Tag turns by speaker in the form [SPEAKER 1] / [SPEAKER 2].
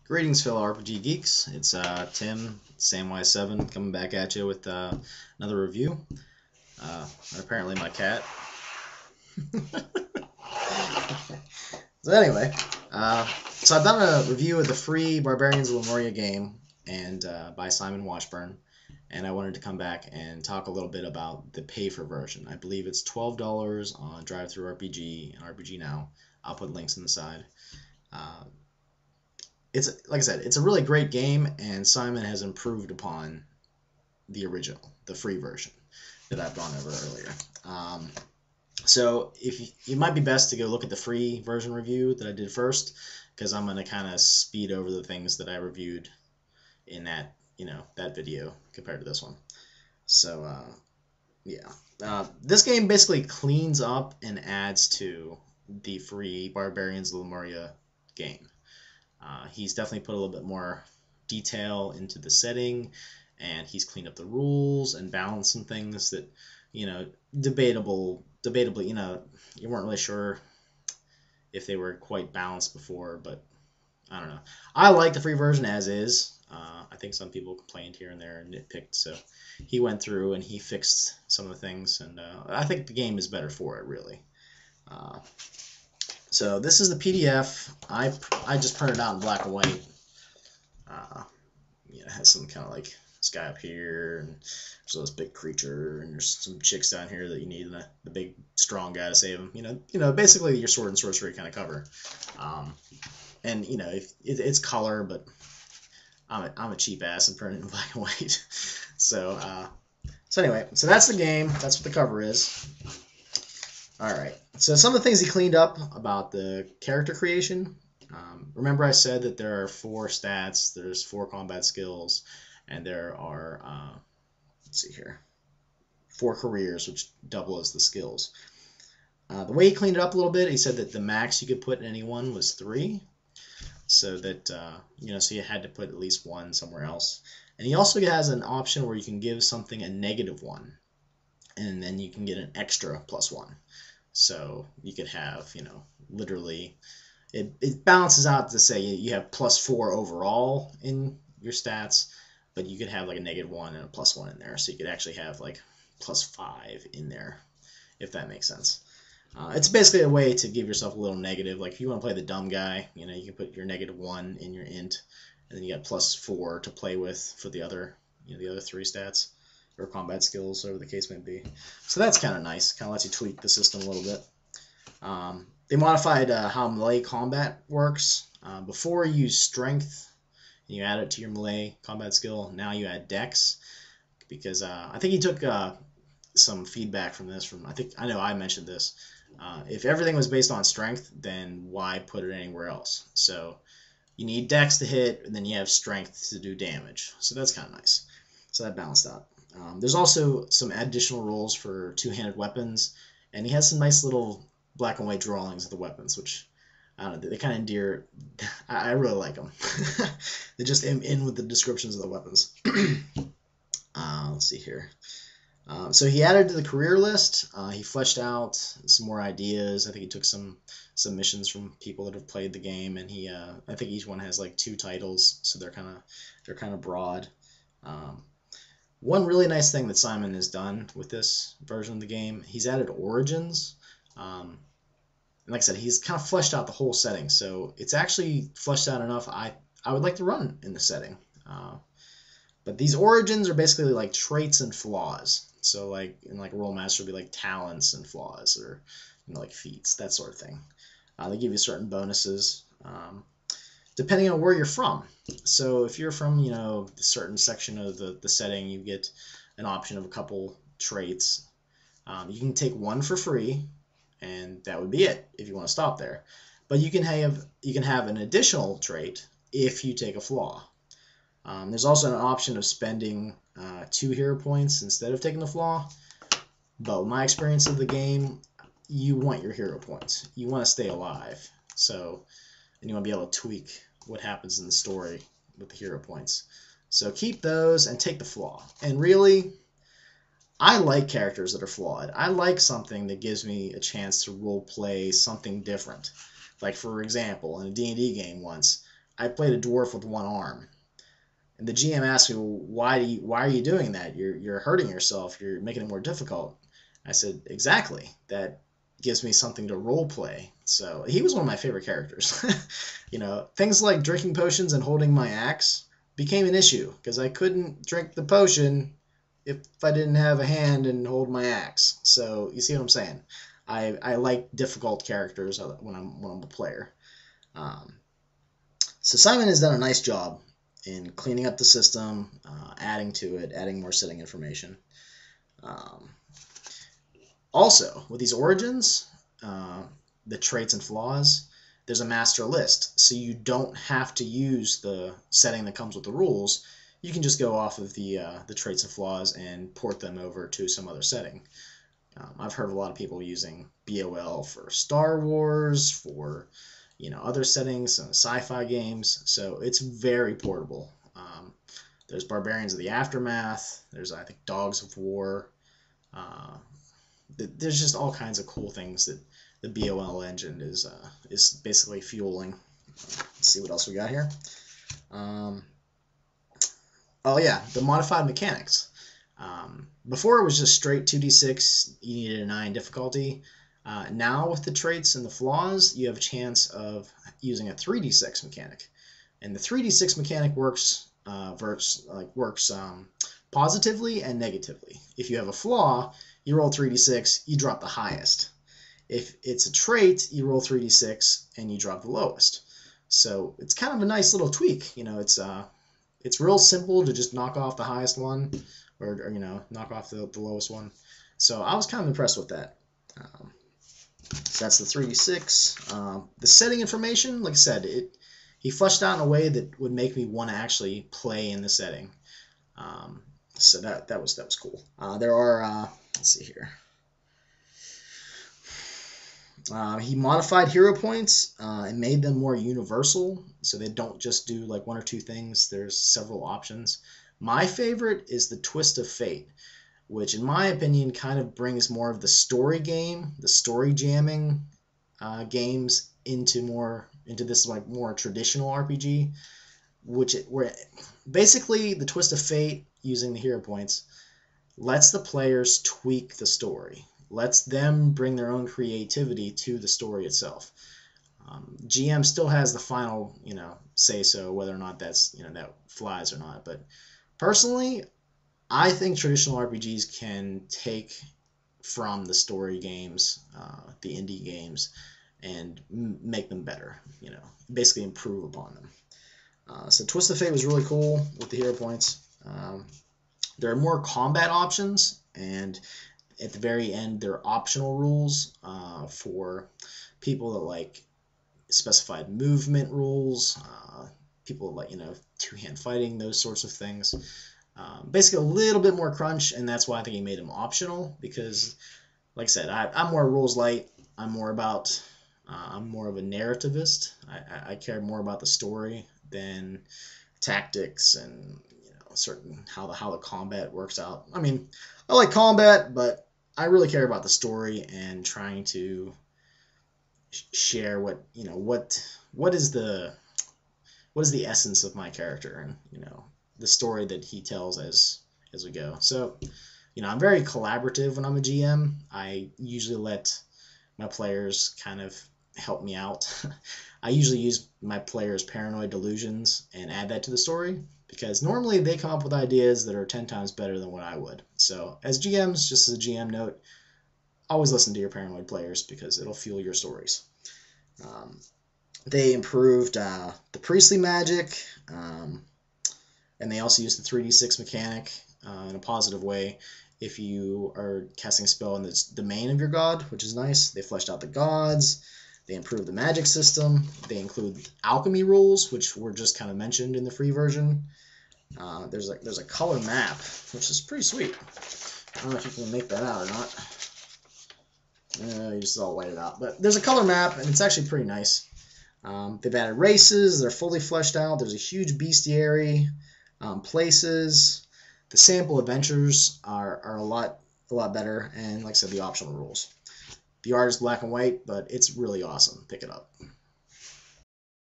[SPEAKER 1] Greetings, fellow RPG geeks. It's Tim, Samwise7, coming back at you with another review. And apparently my cat. So anyway, so I've done a review of the free Barbarians of Lemuria game and by Simon Washburn, and I wanted to come back and talk a little bit about the pay-for version. I believe it's $12 on DriveThruRPG and RPG Now. I'll put links on the side. It's, like I said, it's a really great game, and Simon has improved upon the original, the free version that I've gone over earlier. So it might be best to go look at the free version review that I did first, because I'm going to kind of speed over the things that I reviewed in that that video compared to this one. So yeah, this game basically cleans up and adds to the free Barbarians of Lemuria game. He's definitely put a little bit more detail into the setting, and he's cleaned up the rules and balanced some things that, debatably, you weren't really sure if they were quite balanced before, but I don't know. I like the free version as is. I think some people complained here and there and nitpicked, so he went through and he fixed some of the things, and I think the game is better for it, really. So this is the PDF. I just printed it out in black and white. It has some kind of like sky up here, and there's this big creature, and there's some chicks down here that you need the big strong guy to save them. Basically your sword and sorcery kind of cover. And it's color, but I'm a cheap ass and printed it in black and white. So anyway, so that's the game. That's what the cover is. Alright, so some of the things he cleaned up about the character creation. Remember I said that there are 4 stats, there's 4 combat skills, and there are, let's see here, 4 careers, which double as the skills. The way he cleaned it up a little bit, he said that the max you could put in any one was 3, so that, so you had to put at least 1 somewhere else. And he also has an option where you can give something a -1, and then you can get an extra +1. So you could have, literally, it balances out to say you have +4 overall in your stats, but you could have like a -1 and a +1 in there. So you could actually have like +5 in there, if that makes sense. It's basically a way to give yourself a little negative. Like if you want to play the dumb guy, you can put your -1 in your int, and then you got +4 to play with for the other, the other 3 stats or combat skills, whatever the case may be. So that's kind of nice. Kind of lets you tweak the system a little bit. They modified how melee combat works. Before you use strength, and you add it to your melee combat skill. Now you add dex, because I think he took some feedback from this. I know I mentioned this. If everything was based on strength, then why put it anywhere else? So you need dex to hit, and then you have strength to do damage. So that's kind of nice. So that balanced out. There's also some additional rules for two-handed weapons, and he has some nice little black and white drawings of the weapons, which, I don't know, they kind of endear. I really like them. They just in with the descriptions of the weapons. Let's see here. So he added to the career list. He fleshed out some more ideas. I think he took some submissions from people that have played the game, and I think each one has like 2 titles, so they're kind of broad. One really nice thing that Simon has done with this version of the game, he's added origins. And like I said, he's kind of fleshed out the whole setting, so it's actually fleshed out enough I would like to run in the setting. But these origins are basically like traits and flaws. So like in like Rollmaster would be like talents and flaws, or like feats, that sort of thing. They give you certain bonuses depending on where you're from. So if you're from, a certain section of the setting, you get an option of a couple traits. You can take 1 for free, and that would be it if you want to stop there. But you can have an additional trait if you take a flaw. There's also an option of spending 2 hero points instead of taking the flaw. But with my experience of the game, you want your hero points. You want to stay alive. And you want to be able to tweak what happens in the story with the hero points. So keep those and take the flaw. And really, I like characters that are flawed. I like something that gives me a chance to role play something different. Like, for example, in a D&D game once, I played a dwarf with one arm. And the GM asked me, well, why are you doing that? You're hurting yourself. You're making it more difficult. I said, exactly. That gives me something to role play. So he was one of my favorite characters. You know, things like drinking potions and holding my axe became an issue because I couldn't drink the potion if I didn't have a hand and hold my axe. So you see what I'm saying? I like difficult characters when I'm a player. Um, so Simon has done a nice job in cleaning up the system, adding to it, adding more setting information. Um, Also, with these origins, the traits and flaws, there's a master list, so you don't have to use the setting that comes with the rules. You can just go off of the traits and flaws and port them over to some other setting. I've heard of a lot of people using BOL for Star Wars, for other settings, sci-fi games, so it's very portable. There's Barbarians of the Aftermath. There's, I think, Dogs of War. There's just all kinds of cool things that the BOL engine is basically fueling. Let's see what else we got here. Oh yeah, the modified mechanics. Before it was just straight 2d6, you needed a 9 difficulty. Now with the traits and the flaws, you have a chance of using a 3d6 mechanic. And the 3d6 mechanic works positively and negatively. If you have a flaw, you roll 3d6, you drop the highest. If it's a trait, you roll 3d6 and you drop the lowest. So it's kind of a nice little tweak. It's real simple to just knock off the highest one, or knock off the lowest one. So I was kind of impressed with that. So that's the 3d6. The setting information, like I said, he fleshed out in a way that would make me want to actually play in the setting. So that was cool. There are let's see here. He modified hero points and made them more universal, so they don't just do like 1 or 2 things. There's several options. My favorite is the Twist of Fate, which in my opinion kind of brings more of the story game, the story jamming games into this like more traditional RPG, where basically the Twist of Fate, using the hero points, lets the players tweak the story, lets them bring their own creativity to the story itself. GM still has the final, say so whether or not that's that flies or not. But personally, I think traditional RPGs can take from the story games, the indie games, and make them better. Basically improve upon them. So Twist of Fate was really cool with the hero points. There are more combat options, and at the very end, there are optional rules for people that like specified movement rules, people that like, two-hand fighting, those sorts of things. Basically a little bit more crunch, and that's why I think he made them optional, because, like I said, I'm more rules light. I'm more of a narrativist. I care more about the story than tactics and certain how the combat works out. I mean, I like combat, but I really care about the story and trying to share what is the essence of my character, and the story that he tells as we go. So I'm very collaborative when I'm a GM. I usually let my players kind of help me out. I usually use my players' paranoid delusions and add that to the story, because normally they come up with ideas that are 10 times better than what I would. So as GMs, just as a GM note, always listen to your paranoid players, because it'll fuel your stories. They improved the priestly magic, and they also used the 3d6 mechanic in a positive way. If you are casting a spell in the domain of your god, which is nice. They fleshed out the gods. They improved the magic system. They include alchemy rules, which were just kind of mentioned in the free version. There's a color map, which is pretty sweet. I don't know if you can make that out or not. You just all white it out. But there's a color map, and it's actually pretty nice. They've added races. They're fully fleshed out. There's a huge bestiary, places. The sample adventures are a lot better, and like I said, the optional rules. The art is black and white, but it's really awesome. Pick it up.